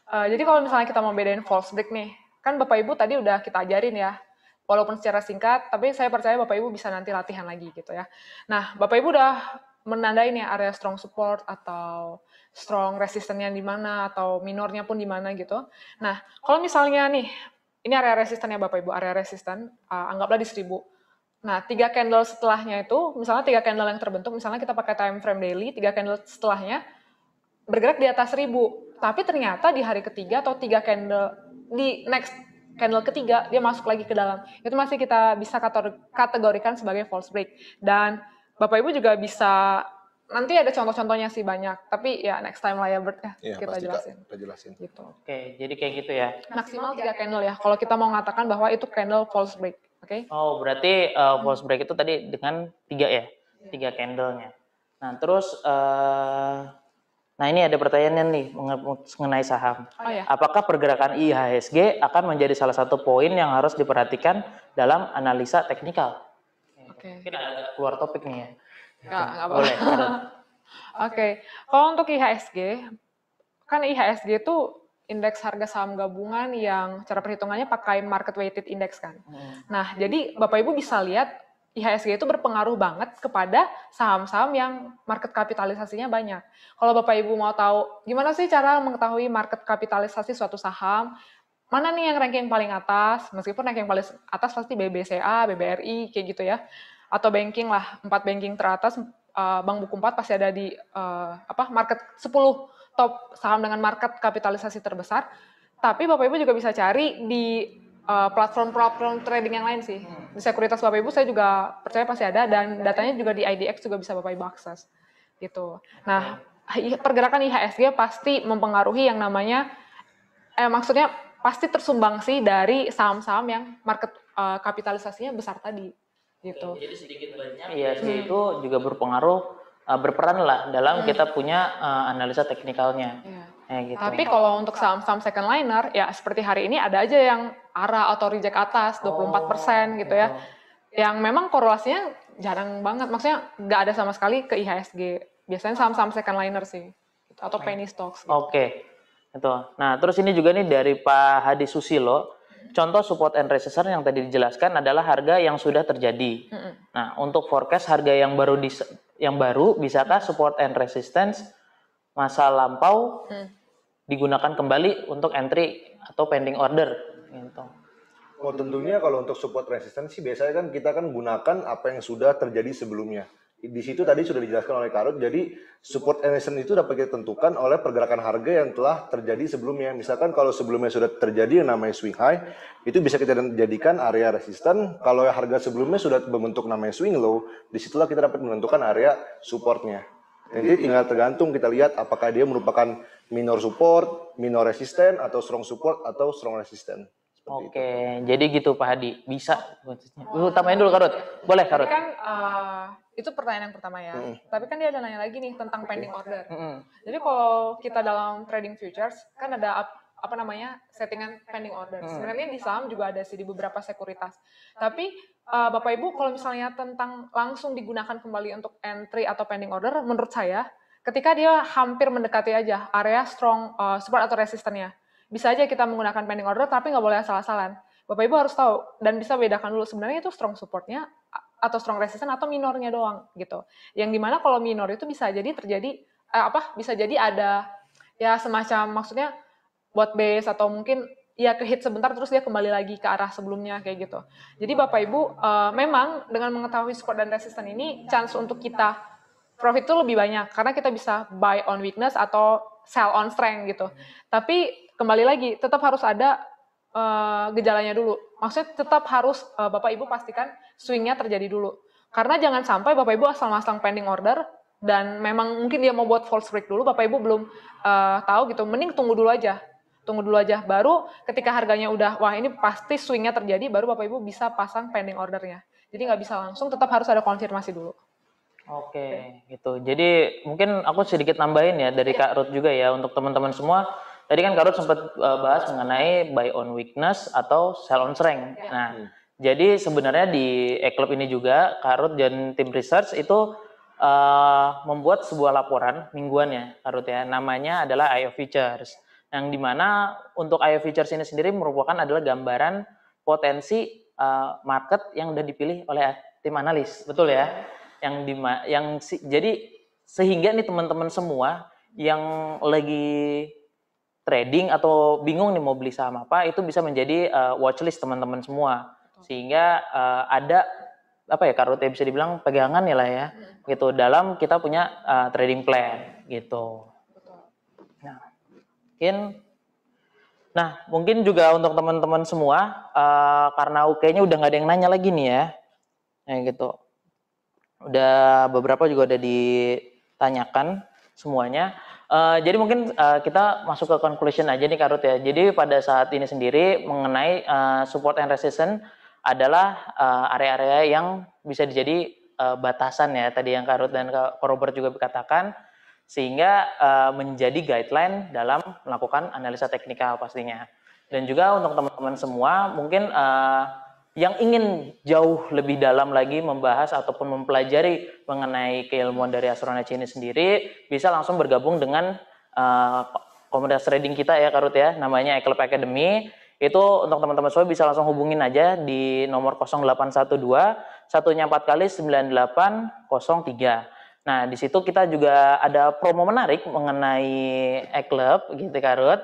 Speaker 3: Jadi kalau misalnya kita mau bedain false break nih, kan Bapak Ibu tadi udah kita ajarin ya. Walaupun secara singkat, tapi saya percaya Bapak Ibu bisa nanti latihan lagi gitu ya. Nah, Bapak Ibu udah menandain ya area strong support atau strong resistance-nya di mana atau minornya pun di mana gitu. Nah, kalau misalnya nih, ini area resisten ya Bapak Ibu, area resisten, anggaplah di 1000. Nah, 3 candle setelahnya itu, misalnya 3 candle yang terbentuk, misalnya kita pakai time frame daily, 3 candle setelahnya bergerak di atas 1000. Tapi ternyata di hari ketiga atau 3 candle, di next candle ketiga, dia masuk lagi ke dalam. Itu masih kita bisa kategorikan sebagai false break. Dan Bapak Ibu juga bisa, nanti ada contoh-contohnya sih banyak. Tapi ya next time lah ya Bert ya, kita jelasin. Gitu.
Speaker 1: Oke, jadi kayak gitu ya.
Speaker 3: Maksimal 3 candle ya, kalau kita mau mengatakan bahwa itu candle false break. Okay.
Speaker 1: Oh, berarti false break itu tadi dengan 3 ya? 3 candlenya. Nah, terus nah ini ada pertanyaan nih mengenai saham.
Speaker 3: Ya.
Speaker 1: Apakah pergerakan IHSG akan menjadi salah satu poin yang harus diperhatikan dalam analisa teknikal?
Speaker 3: Oke.
Speaker 1: Mungkin agak keluar topik nih ya.
Speaker 3: Nggak
Speaker 1: boleh.
Speaker 3: Oke. Kalau untuk IHSG, kan IHSG itu indeks harga saham gabungan yang cara perhitungannya pakai market weighted index kan. Nah, jadi Bapak Ibu bisa lihat IHSG itu berpengaruh banget kepada saham-saham yang market kapitalisasinya banyak. Kalau Bapak Ibu mau tahu gimana sih cara mengetahui market kapitalisasi suatu saham, mana nih yang ranking paling atas, meskipun ranking paling atas pasti BBCA, BBRI, kayak gitu ya. Atau banking lah, 4 banking teratas, Bank Buku 4 pasti ada di market 10 top saham dengan market kapitalisasi terbesar. Tapi Bapak Ibu juga bisa cari di platform trading yang lain sih. Di sekuritas Bapak Ibu saya juga percaya pasti ada, dan datanya juga di IDX juga bisa Bapak Ibu akses. Gitu. Nah, pergerakan IHSG pasti mempengaruhi yang namanya, maksudnya pasti tersumbangsi dari saham-saham yang market kapitalisasinya besar tadi, gitu.
Speaker 1: Jadi sedikit banyak IHSG itu juga berperan lah dalam kita punya analisa teknikalnya. Gitu.
Speaker 3: Tapi kalau untuk saham-saham second liner, ya seperti hari ini ada aja yang ARA atau reject atas 24% gitu ya. Yang memang korelasinya jarang banget, maksudnya nggak ada sama sekali ke IHSG. Biasanya saham-saham second liner sih, gitu. Atau penny stocks. Gitu.
Speaker 1: Oke. Itu. Nah, terus ini juga nih dari Pak Hadi Susilo, contoh support and resistance yang tadi dijelaskan adalah harga yang sudah terjadi. Nah, untuk forecast harga yang baru bisakah support and resistance masa lampau digunakan kembali untuk entry atau pending order gitu.
Speaker 2: Oh, tentunya kalau untuk support resistance sih biasanya kan kita kan gunakan apa yang sudah terjadi sebelumnya. Di situ tadi sudah dijelaskan oleh Karut, jadi support and resistance itu dapat kita tentukan oleh pergerakan harga yang telah terjadi sebelumnya. Misalkan kalau sebelumnya sudah terjadi yang namanya swing high, itu bisa kita jadikan area resisten. Kalau harga sebelumnya sudah membentuk namanya swing low, disitulah kita dapat menentukan area supportnya. Jadi tinggal tergantung kita lihat apakah dia merupakan minor support, minor resisten, atau strong support, atau strong resisten.
Speaker 1: Oke, jadi gitu Pak Hadi, bisa. Utamain dulu Karut, boleh Karut.
Speaker 3: Tapi kan itu pertanyaan yang pertama ya. Tapi kan dia ada nanya lagi nih tentang pending order. Jadi kalau kita dalam trading futures kan ada apa namanya settingan pending order. Sebenarnya di saham juga ada sih di beberapa sekuritas. Tapi Bapak Ibu kalau misalnya tentang langsung digunakan kembali untuk entry atau pending order, menurut saya ketika dia hampir mendekati aja area strong support atau resistennya, bisa aja kita menggunakan pending order tapi nggak boleh asal-asalan. Bapak Ibu harus tahu dan bisa bedakan dulu sebenarnya itu strong supportnya atau strong resistance atau minornya doang gitu. Yang dimana kalau minor itu bisa jadi terjadi bisa jadi ada ya semacam maksudnya bot base atau mungkin ya ke hit sebentar terus dia kembali lagi ke arah sebelumnya kayak gitu. Jadi Bapak Ibu memang dengan mengetahui support dan resistance ini chance untuk kita profit itu lebih banyak karena kita bisa buy on weakness atau sell on strength gitu. Tapi kembali lagi tetap harus ada gejalanya dulu. Maksudnya tetap harus Bapak Ibu pastikan swingnya terjadi dulu. Karena jangan sampai Bapak Ibu asal masang pending order dan memang mungkin dia mau buat false break dulu, Bapak Ibu belum tahu gitu. Mending tunggu dulu aja. Baru ketika harganya udah, wah ini pasti swingnya terjadi, baru Bapak Ibu bisa pasang pending ordernya. Jadi nggak bisa langsung, tetap harus ada konfirmasi dulu.
Speaker 1: Oke, gitu. Jadi mungkin aku sedikit nambahin ya dari Kak Ruth juga ya untuk teman-teman semua. Tadi kan Kak Ruth sempat bahas mengenai buy on weakness atau sell on strength. Nah, jadi sebenarnya di E-Club ini juga Kak Ruth dan tim research itu membuat sebuah laporan mingguannya Kak Ruth ya. Namanya adalah IO Futures. Yang dimana untuk IO Futures ini sendiri merupakan adalah gambaran potensi market yang udah dipilih oleh tim analis, betul ya? Jadi sehingga nih teman-teman semua yang lagi trading atau bingung nih mau beli saham apa itu bisa menjadi watchlist teman-teman semua sehingga ada apa ya Kak Ruth bisa dibilang pegangan ya lah ya gitu dalam kita punya trading plan gitu. Nah mungkin juga untuk teman-teman semua karena kayaknya udah nggak ada yang nanya lagi nih ya gitu. Udah beberapa juga udah ditanyakan semuanya. Jadi mungkin kita masuk ke conclusion aja nih Kak Ruth ya. Jadi pada saat ini sendiri mengenai support and resistance adalah area-area yang bisa dijadi batasan ya tadi yang Kak Ruth dan Kak Robert juga berkatakan sehingga menjadi guideline dalam melakukan analisa teknikal pastinya. Dan juga untuk teman-teman semua mungkin yang ingin jauh lebih dalam lagi membahas ataupun mempelajari mengenai keilmuan dari astronaci ini sendiri bisa langsung bergabung dengan komunitas trading kita ya Kak Ruth ya, namanya E-Club Academy. Itu untuk teman-teman semua bisa langsung hubungin aja di nomor 0812 satunya 4 kali 9803. Nah di situ kita juga ada promo menarik mengenai E-Club gitu Kak Ruth.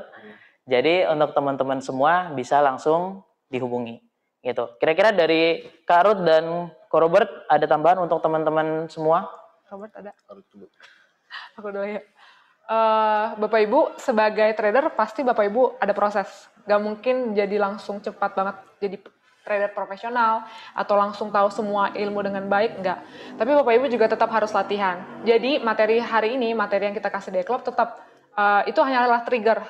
Speaker 1: Jadi untuk teman-teman semua bisa langsung dihubungi. Gitu. Kira-kira dari Kak Ruth dan Kak Robert ada tambahan untuk teman-teman semua?
Speaker 3: Robert ada? Aku dulu ya. Bapak Ibu sebagai trader pasti Bapak Ibu ada proses. Gak mungkin jadi langsung cepat banget jadi trader profesional atau langsung tahu semua ilmu dengan baik, enggak. Tapi Bapak Ibu juga tetap harus latihan. Jadi materi hari ini, materi yang kita kasih di klub tetap itu hanyalah trigger.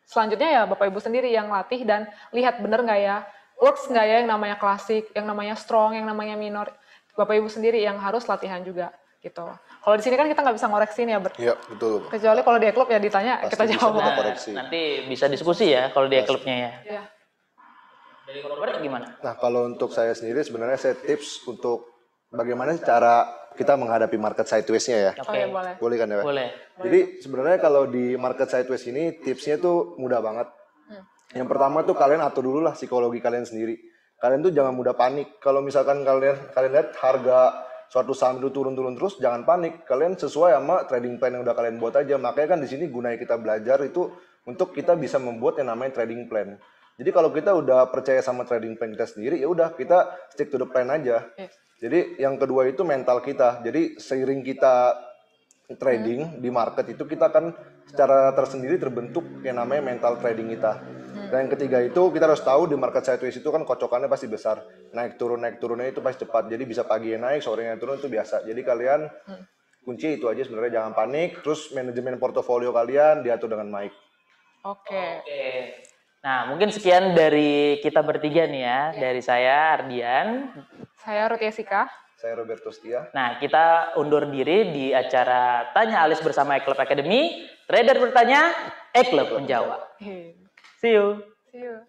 Speaker 3: Selanjutnya ya Bapak Ibu sendiri yang latih dan lihat bener nggak ya, works nggak ya yang namanya klasik, yang namanya strong, yang namanya minor. Bapak Ibu sendiri yang harus latihan juga gitu. Kalau di sini kan kita nggak bisa ngoreksin ya,
Speaker 2: Iya, betul.
Speaker 3: kecuali kalau di klub ya ditanya
Speaker 2: Pasti
Speaker 3: kita
Speaker 2: bisa
Speaker 3: jawab.
Speaker 2: kita koreksi.
Speaker 1: Nanti bisa diskusi ya kalau di klubnya ya.
Speaker 3: Ya.
Speaker 1: Dari Robert gimana?
Speaker 2: Nah, kalau untuk saya sendiri sebenarnya saya tips untuk bagaimana cara kita menghadapi market sideways-nya ya.
Speaker 3: Oh ya boleh.
Speaker 2: Boleh kan ya? Pak?
Speaker 1: Boleh.
Speaker 2: Jadi sebenarnya kalau di market sideways ini tipsnya tuh mudah banget. Yang pertama tuh kalian atur dulu lah psikologi kalian sendiri. Kalian tuh jangan mudah panik. Kalau misalkan kalian lihat harga suatu saham itu turun-turun terus, jangan panik. Kalian sesuai sama trading plan yang udah kalian buat aja. Makanya kan di sini gunanya kita belajar itu untuk kita bisa membuat yang namanya trading plan. Jadi kalau kita udah percaya sama trading plan kita sendiri, ya udah kita stick to the plan aja.
Speaker 3: Yes.
Speaker 2: Jadi yang kedua itu mental kita. Jadi seiring kita trading di market itu kita akan secara tersendiri terbentuk yang namanya mental trading kita. Dan yang ketiga itu kita harus tahu di market sideways itu kan kocokannya pasti besar. Naik turunnya itu pasti cepat. Jadi bisa pagi naik, sorenya turun itu biasa. Jadi kalian kunci itu aja sebenarnya, jangan panik. Terus manajemen portofolio kalian diatur dengan baik.
Speaker 3: Oke.
Speaker 1: Nah, mungkin sekian dari kita bertiga nih ya. Dari saya Ardian.
Speaker 3: Saya Ruth Jessica.
Speaker 2: Saya Roberto Setia.
Speaker 1: Nah, kita undur diri di acara Tanya Alis bersama eClub Academy. Trader bertanya, eClub menjawab. See you.
Speaker 3: See you.